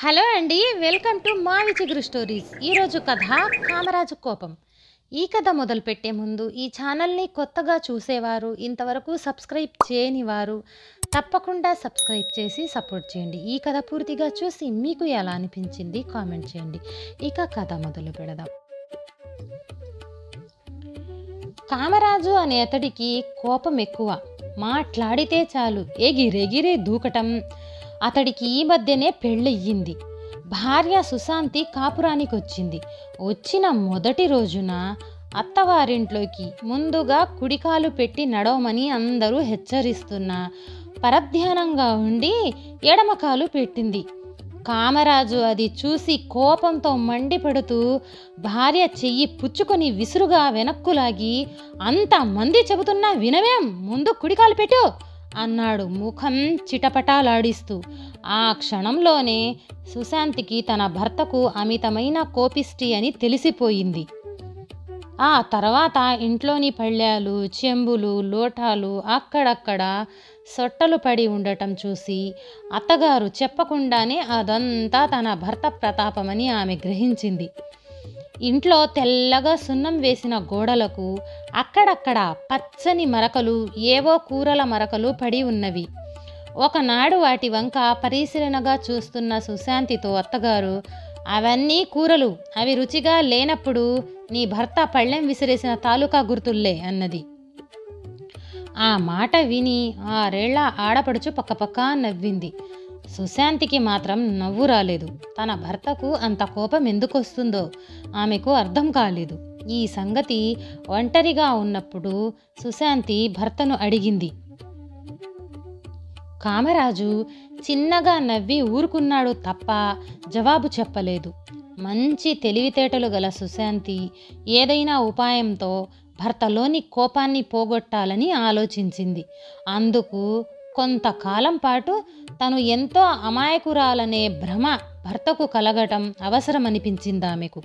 Hello అండి, welcome to మావి చిగురు స్టోరీస్. ఈరోజు కథ కామరాజు కోపం. ఈ కథ మొదలుపెట్టే ముందు ఈ ఛానల్ని కొత్తగా చూసేవారు, ఇంతవరకు సబ్స్క్రైబ్ చేయని వారు తప్పకుండా సబ్స్క్రైబ్ చేసి సపోర్ట్ చేయండి. ఈ కథ పూర్తిగా చూసి మీకు ఎలా అనిపించింది కామెంట్ చేయండి. ఇక కథ మొదలు పెడదాం. కామరాజు అనే అతడికి కోపం ఎక్కువ. మాట్లాడితే చాలు ఎగిరెగిరే దూకటం. అతడికి ఈ మధ్యనే పెళ్ళయ్యింది. భార్య సుశాంతి కాపురానికి వచ్చింది. వచ్చిన మొదటి రోజున అత్తవారింట్లోకి ముందుగా కుడికాలు పెట్టి నడవమని అందరూ హెచ్చరిస్తున్నా పరధ్యానంగా ఉండి ఎడమకాలు పెట్టింది. కామరాజు అది చూసి కోపంతో మండిపడుతూ భార్య చెయ్యి పుచ్చుకొని విసురుగా వెనక్కులాగి, అంతమంది చెబుతున్నా వినవేం, ముందు కుడికాలు పెట్టు అన్నాడు ముఖం చిటపటాలాడిస్తూ. ఆ క్షణంలోనే సుశాంతికి తన భర్తకు అమితమైన కోపిష్టి అని తెలిసిపోయింది. ఆ తర్వాత ఇంట్లోని పళ్ళాలు, చెంబులు, లోటాలు అక్కడక్కడ సొట్టలు పడి ఉండటం చూసి అత్తగారు చెప్పకుండానే అదంతా తన భర్త ప్రతాపమని ఆమె గ్రహించింది. ఇంట్లో తెల్లగా సున్నం వేసిన గోడలకు అక్కడక్కడ పచ్చని మరకలు, ఏవో కూరల మరకలు పడి ఉన్నవి. ఒకనాడు వాటి వంక పరిశీలనగా చూస్తున్న సుశాంతితో అత్తగారు, అవన్నీ కూరలు, అవి రుచిగా లేనప్పుడు నీ భర్త పళ్ళెం విసిరేసిన తాలూకా గుర్తుల్లే అన్నది. ఆ మాట విని 6 ఏళ్ల ఆడపడుచు పక్కపక్క నవ్వింది. సుశాంతికి మాత్రం నవ్వు రాలేదు. తన భర్తకు అంత కోపం ఎందుకు వస్తుందో ఆమెకు అర్థం కాలేదు. ఈ సంగతి ఒంటరిగా ఉన్నప్పుడు సుశాంతి భర్తను అడిగింది. కామరాజు చిన్నగా నవ్వి ఊరుకున్నాడు తప్ప జవాబు చెప్పలేదు. మంచి తెలివితేటలు గల సుశాంతి ఏదైనా ఉపాయంతో భర్తలోని కోపాన్ని పోగొట్టాలని ఆలోచించింది. అందుకు కొంతకాలం పాటు తను ఎంతో అమాయకురాలనే భ్రమ భర్తకు కలగటం అవసరమనిపించింది ఆమెకు.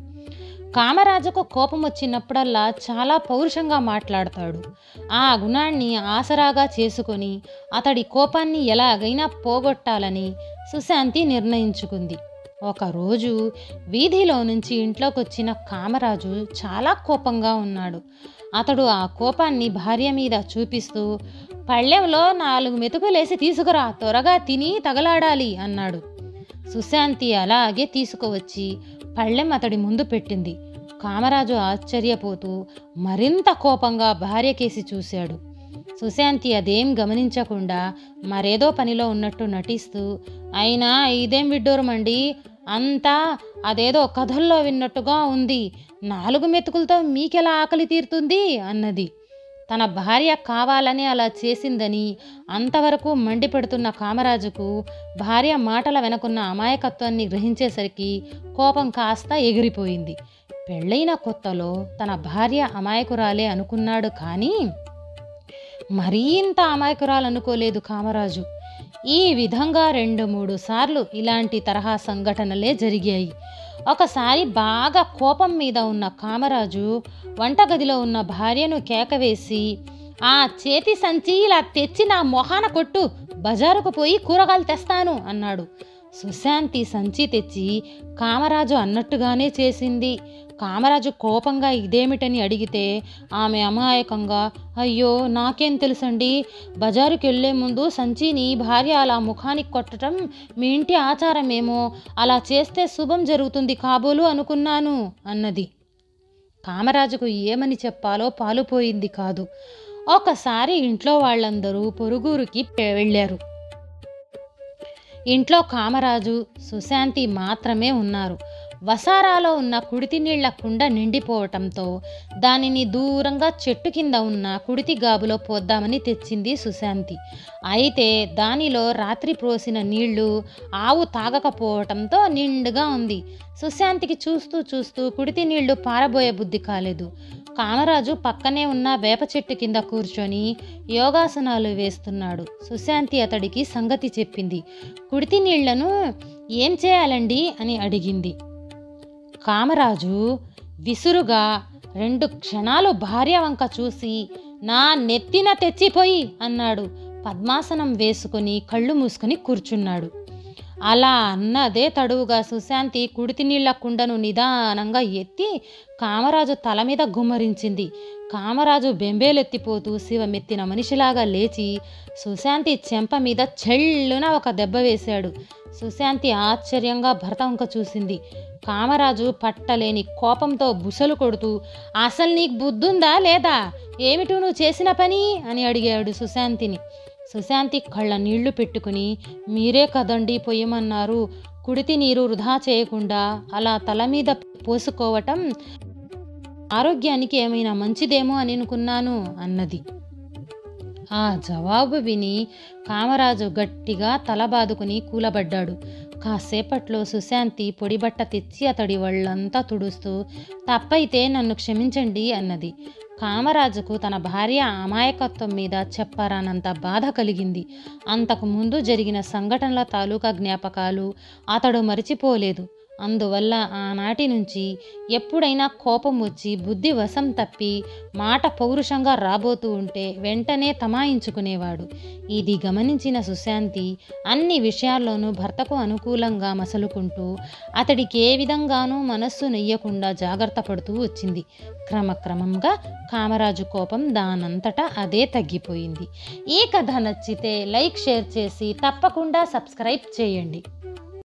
కామరాజుకు కోపం వచ్చినప్పుడల్లా చాలా పౌరుషంగా మాట్లాడతాడు. ఆ గుణాన్ని ఆసరాగా చేసుకొని అతడి కోపాన్ని ఎలాగైనా పోగొట్టాలని సుశాంతి నిర్ణయించుకుంది. ఒకరోజు వీధిలో నుంచి ఇంట్లోకి వచ్చిన కామరాజు చాలా కోపంగా ఉన్నాడు. అతడు ఆ కోపాన్ని భార్య మీద చూపిస్తూ, పళ్ళెంలో 4 మెతుకులేసి తీసుకురా, త్వరగా తిని తగలాడాలి అన్నాడు. సుశాంతి అలాగే తీసుకువచ్చి పళ్ళెం అతడి ముందు పెట్టింది. కామరాజు ఆశ్చర్యపోతూ మరింత కోపంగా భార్యకేసి చూశాడు. సుశాంతి అదేం గమనించకుండా మరేదో పనిలో ఉన్నట్టు నటిస్తూ, అయినా ఇదేం విడ్డూరమండి, అంతా అదేదో కథల్లో విన్నట్టుగా ఉంది, 4 మెతుకులతో మీకెలా ఆకలి తీరుతుంది అన్నది. తన భార్య కావాలని అలా చేసిందని అంతవరకు మండిపెడుతున్న కామరాజుకు భార్య మాటల వెనకున్న అమాయకత్వాన్ని గ్రహించేసరికి కోపం కాస్త ఎగిరిపోయింది. పెళ్ళైన కొత్తలో తన భార్య అమాయకురాలే అనుకున్నాడు, కానీ మరీ ఇంత అమాయకురాలనుకోలేదు కామరాజు. ఈ విధంగా 2-3 సార్లు ఇలాంటి తరహా సంఘటనలే జరిగాయి. ఒకసారి బాగా కోపం మీద ఉన్న కామరాజు వంటగదిలో ఉన్న భార్యను కేకవేసి, ఆ చేతి సంచి ఇలా తెచ్చి నా మొహాన కొట్టు, బజారుకు పోయి కూరగాయలు తెస్తాను అన్నాడు. సుశాంతి సంచి తెచ్చి కామరాజు అన్నట్టుగానే చేసింది. కామరాజు కోపంగా ఇదేమిటని అడిగితే ఆమె అమాయకంగా, అయ్యో నాకేం తెలుసండి, బజారుకి వెళ్లే ముందు సంచిని భార్య అలా ముఖానికి కొట్టడం మీ ఇంటి ఆచారమేమో, అలా చేస్తే శుభం జరుగుతుంది కాబోలు అనుకున్నాను అన్నది. కామరాజుకు ఏమని చెప్పాలో పాలుపోయింది కాదు. ఒకసారి ఇంట్లో వాళ్ళందరూ పొరుగురికి వెళ్ళారు. ఇంట్లో కామరాజు, సుశాంతి మాత్రమే ఉన్నారు. వసారాలో ఉన్న కుడితి నీళ్ల కుండ నిండిపోవటంతో దానిని దూరంగా చెట్టు కింద ఉన్న కుడితి గాబులో పోద్దామని తెచ్చింది సుశాంతి. అయితే దానిలో రాత్రి పోసిన నీళ్లు ఆవు తాగకపోవటంతో నిండుగా ఉంది. సుశాంతికి చూస్తూ చూస్తూ కుడితి నీళ్లు పారబోయే బుద్ధి కాలేదు. కామరాజు పక్కనే ఉన్న వేప చెట్టు కింద కూర్చొని యోగాసనాలు వేస్తున్నాడు. సుశాంతి అతడికి సంగతి చెప్పింది. కుడితి నీళ్లను ఏం చేయాలండి అని అడిగింది. కామరాజు విసురుగా 2 క్షణాలు భార్య వంక చూసి, నా నెత్తిన తెచ్చిపోయి అన్నాడు. పద్మాసనం వేసుకొని కళ్ళు మూసుకొని కూర్చున్నాడు. అలా అన్నదే తడువుగా సుశాంతి కుడితి నీళ్ల కుండను నిదానంగా ఎత్తి కామరాజు తల మీద గుమ్మరించింది. కామరాజు బెంబేలెత్తిపోతూ శివమెత్తిన మనిషిలాగా లేచి సుశాంతి చెంప మీద చెళ్ళున ఒక దెబ్బ వేశాడు. సుశాంతి ఆశ్చర్యంగా భర్త వంక చూసింది. కామరాజు పట్టలేని కోపంతో బుసలు కొడుతూ, అసలు నీకు బుద్ధుందా లేదా? ఏమిటూ నువ్వు చేసిన పని అని అడిగాడు సుశాంతిని. సుశాంతి కళ్ళ నీళ్లు పెట్టుకుని, మీరే కదండి పొయ్యమన్నారు, కుడితి నీరు వృధా చేయకుండా అలా తల మీద పోసుకోవటం ఆరోగ్యానికి ఏమైనా మంచిదేమో అని అనుకున్నాను అన్నది. ఆ జవాబు విని కామరాజు గట్టిగా తల బాదుకుని కూలబడ్డాడు. కాసేపట్లో సుశాంతి పొడిబట్ట తెచ్చి అతడి ఒళ్ళంతా తుడుస్తూ, తప్పైతే నన్ను క్షమించండి అన్నది. కామరాజుకు తన భార్య అమాయకత్వం మీద చెప్పరానంత బాధ కలిగింది. అంతకు ముందు జరిగిన సంఘటనల తాలూకా జ్ఞాపకాలు అతడు మరిచిపోలేదు. అందువల్ల ఆనాటి నుంచి ఎప్పుడైనా కోపం వచ్చి బుద్ధి వశం తప్పి మాట పౌరుషంగా రాబోతూ ఉంటే వెంటనే తమాయించుకునేవాడు. ఇది గమనించిన సుశాంతి అన్ని విషయాల్లోనూ భర్తకు అనుకూలంగా మసలుకుంటూ అతడికి ఏ విధంగానూ మనస్సు నెయ్యకుండా జాగ్రత్త పడుతూ వచ్చింది. క్రమక్రమంగా కామరాజు కోపం దానంతటా అదే తగ్గిపోయింది. ఈ కథ నచ్చితే లైక్, షేర్ చేసి తప్పకుండా సబ్స్క్రైబ్ చేయండి.